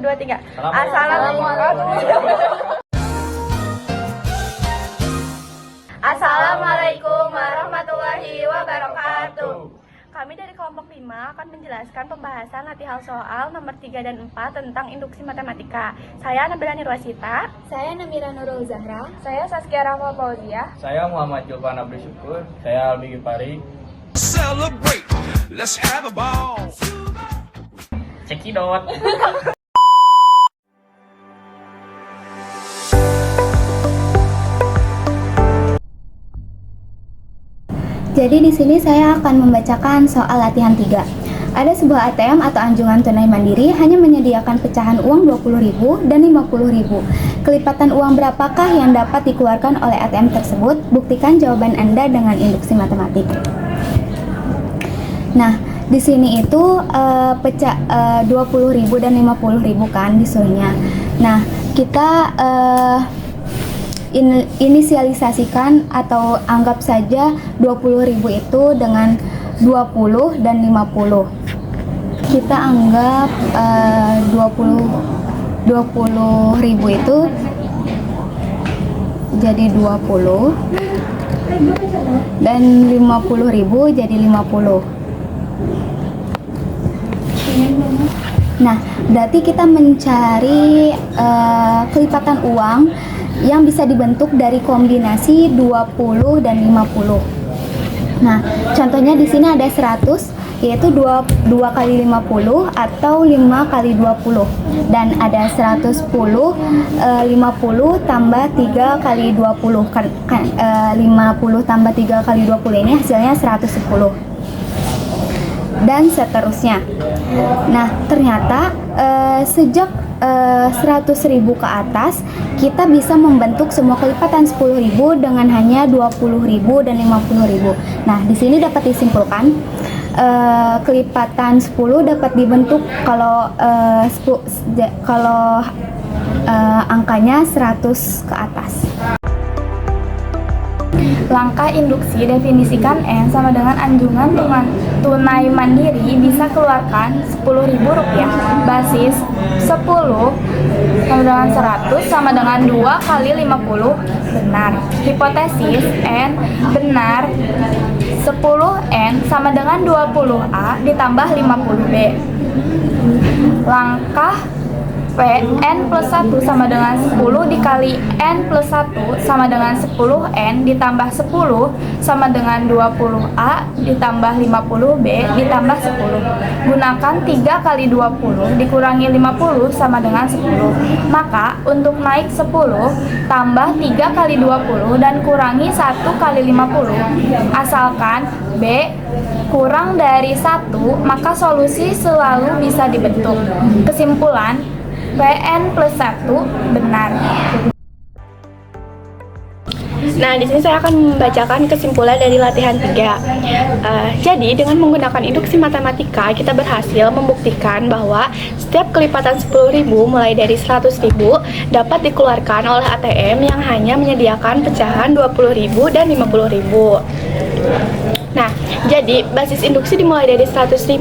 2, 3. Assalamualaikum warahmatullahi wabarakatuh. Kami dari kelompok 5 akan menjelaskan pembahasan latihan soal nomor 3 dan 4 tentang induksi matematika. Saya Nabila Nurwasita. Saya Namira Nurul Zahra. Saya Saskia Rahma Fauzia. Saya Muhammad Julfan Abdi Syukur. Saya Albi Gipari. Celebrate, let's have a ball. Cekidot. Jadi di sini saya akan membacakan soal latihan 3. Ada sebuah ATM atau anjungan tunai mandiri hanya menyediakan pecahan uang 20.000 dan 50.000. Kelipatan uang berapakah yang dapat dikeluarkan oleh ATM tersebut? Buktikan jawaban Anda dengan induksi matematik. Nah, di sini itu pecah 20.000 dan 50.000 kan disuruhnya. Nah, kita inisialisasikan atau anggap saja 20.000 itu dengan 20 dan 50. Kita anggap 20.000 itu jadi 20 dan 50.000 jadi 50. Nah, berarti kita mencari kelipatan uang yang bisa dibentuk dari kombinasi 20 dan 50. Nah, contohnya di sini ada 100, yaitu 2 kali 50 atau 5 kali 20. Dan ada 110, 50 tambah 3 kali 20. 50 tambah 3 kali 20 ini hasilnya 110. Dan seterusnya. Nah, ternyata sejak 100.000 ke atas kita bisa membentuk semua kelipatan 10.000 dengan hanya 20.000 dan 50.000. Nah, di sini dapat disimpulkan kelipatan 10 dapat dibentuk kalau angkanya 100 ke atas. Langkah induksi, definisikan N sama dengan anjungan tunai mandiri bisa keluarkan Rp10.000. Basis 10 sama dengan 100 sama dengan 2 kali 50 benar. Hipotesis N benar 10N sama dengan 20A ditambah 50B. Langkah P, N plus 1 sama dengan 10 dikali N plus 1 sama dengan 10N ditambah 10 sama dengan 20A ditambah 50B ditambah 10. Gunakan 3 kali 20 dikurangi 50 sama dengan 10. Maka untuk naik 10 tambah 3 kali 20 dan kurangi 1 kali 50. Asalkan B kurang dari 1, maka solusi selalu bisa dibentuk. Kesimpulan, PN plus 1 benar. Nah, di sini saya akan membacakan kesimpulan dari latihan 3. Jadi, dengan menggunakan induksi matematika, kita berhasil membuktikan bahwa setiap kelipatan 10.000 mulai dari 100.000 dapat dikeluarkan oleh ATM yang hanya menyediakan pecahan 20.000 dan 50.000. Nah, jadi basis induksi dimulai dari 100.000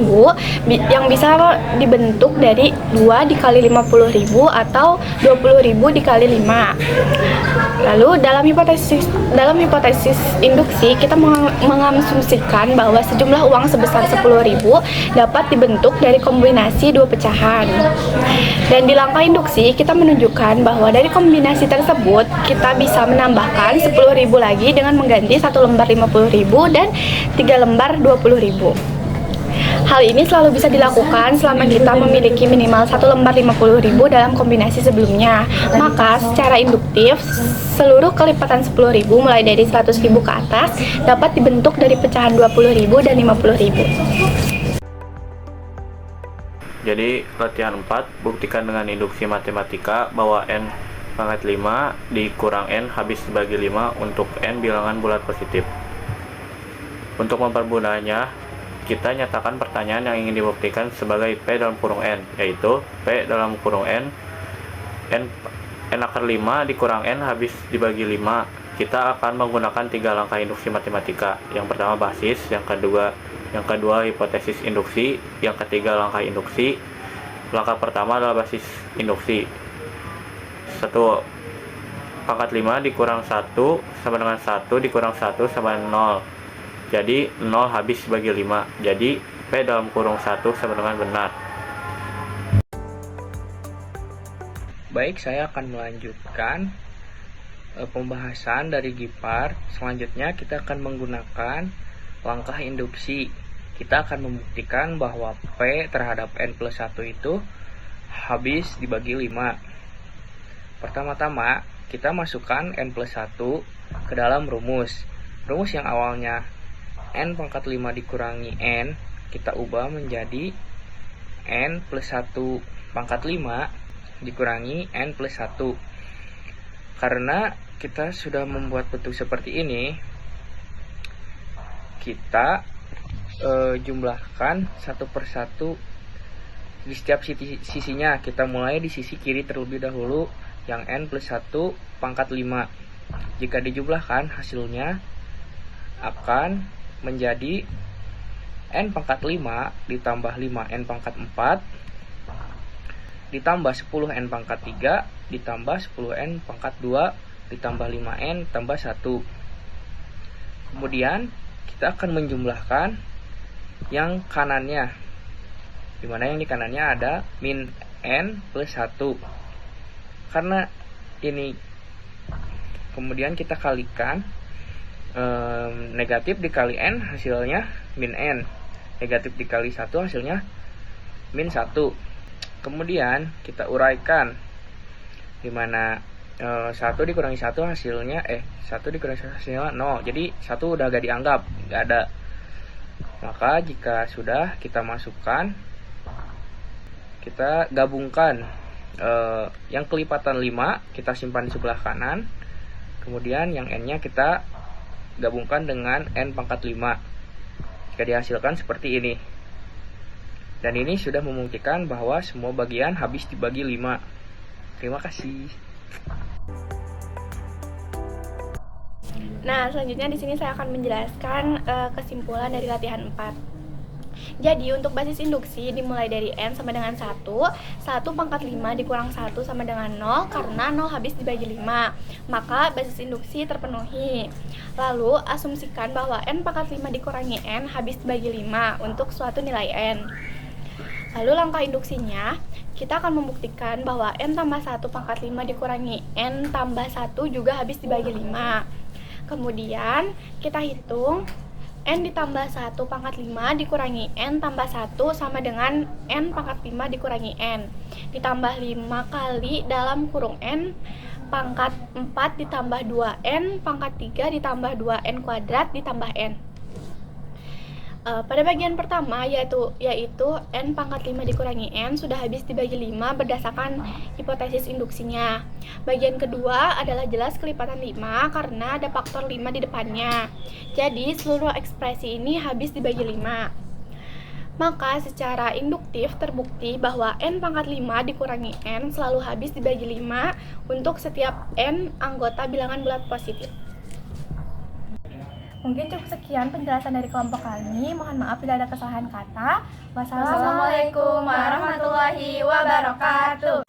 yang bisa dibentuk dari 2 dikali 50.000 atau 20.000 dikali 5. Lalu dalam hipotesis induksi kita mengasumsikan bahwa sejumlah uang sebesar 10.000 dapat dibentuk dari kombinasi dua pecahan. Dan di langkah induksi kita menunjukkan bahwa dari kombinasi tersebut kita bisa menambahkan 10.000 lagi dengan mengganti 1 lembar 50.000 dan 3 lembar 20.000. Hal ini selalu bisa dilakukan selama kita memiliki minimal 1 lembar 50.000 dalam kombinasi sebelumnya. Maka secara induktif, seluruh kelipatan 10.000 mulai dari 100.000 ke atas dapat dibentuk dari pecahan 20.000 dan 50.000. Jadi latihan 4, buktikan dengan induksi matematika bahwa N pangkat 5 dikurang N habis dibagi 5 untuk N bilangan bulat positif. Untuk mempermudahnya, kita nyatakan pertanyaan yang ingin dibuktikan sebagai P dalam kurung N, yaitu P dalam kurung N akar 5 dikurang N habis dibagi 5. Kita akan menggunakan 3 langkah induksi matematika. Yang pertama basis, yang kedua hipotesis induksi, yang ketiga langkah induksi. Langkah pertama adalah basis induksi. 1 pangkat 5 dikurang 1 sama dengan 1 dikurang 1 sama 0. Jadi 0 habis dibagi 5. Jadi P dalam kurung 1 sama dengan benar. Baik, saya akan melanjutkan pembahasan dari GIPAR. Selanjutnya kita akan menggunakan langkah induksi. Kita akan membuktikan bahwa P terhadap N plus 1 itu habis dibagi 5. Pertama-tama, kita masukkan N plus 1 ke dalam rumus. Rumus yang awalnya N pangkat 5 dikurangi N, kita ubah menjadi N plus 1 pangkat 5 dikurangi N plus 1. Karena kita sudah membuat bentuk seperti ini, kita jumlahkan satu persatu di setiap sisinya. Kita mulai di sisi kiri terlebih dahulu, yang N plus 1 pangkat 5. Jika dijumlahkan, hasilnya akan menjadi N pangkat 5 ditambah 5N pangkat 4 ditambah 10N pangkat 3 ditambah 10N pangkat 2 ditambah 5N tambah 1. Kemudian kita akan menjumlahkan yang kanannya, dimana yang di kanannya ada min N plus 1. Karena ini kemudian kita kalikan, negatif dikali N hasilnya min N, negatif dikali 1 hasilnya min 1. Kemudian kita uraikan, dimana 1 dikurangi 1 hasilnya 1 dikurangi 1 hasilnya 0. Jadi 1 udah gak dianggap, gak ada. Maka jika sudah, kita masukkan, kita gabungkan yang kelipatan 5 kita simpan di sebelah kanan. Kemudian yang N-nya kita gabungkan dengan N pangkat 5. Jika dihasilkan seperti ini. Dan ini sudah membuktikan bahwa semua bagian habis dibagi 5. Terima kasih. Nah, selanjutnya di sini saya akan menjelaskan kesimpulan dari latihan 4. Jadi, untuk basis induksi dimulai dari N sama dengan 1 pangkat 5 dikurang 1 sama dengan 0, karena 0 habis dibagi 5. Maka basis induksi terpenuhi. Lalu, asumsikan bahwa N pangkat 5 dikurangi N habis dibagi 5 untuk suatu nilai N. Lalu langkah induksinya, kita akan membuktikan bahwa N tambah 1 pangkat 5 dikurangi N tambah 1 juga habis dibagi 5. Kemudian kita hitung N ditambah 1 pangkat 5 dikurangi N tambah 1 sama dengan N pangkat 5 dikurangi N. Ditambah 5 kali dalam kurung N pangkat 4 ditambah 2N pangkat 3 ditambah 2N kuadrat ditambah N. Pada bagian pertama yaitu N pangkat 5 dikurangi N sudah habis dibagi 5 berdasarkan hipotesis induksinya. Bagian kedua adalah jelas kelipatan 5 karena ada faktor 5 di depannya. Jadi seluruh ekspresi ini habis dibagi 5. Maka secara induktif terbukti bahwa N pangkat 5 dikurangi N selalu habis dibagi 5 untuk setiap N anggota bilangan bulat positif. Mungkin cukup sekian penjelasan dari kelompok kami. Mohon maaf bila ada kesalahan kata. Wassalamualaikum warahmatullahi wabarakatuh.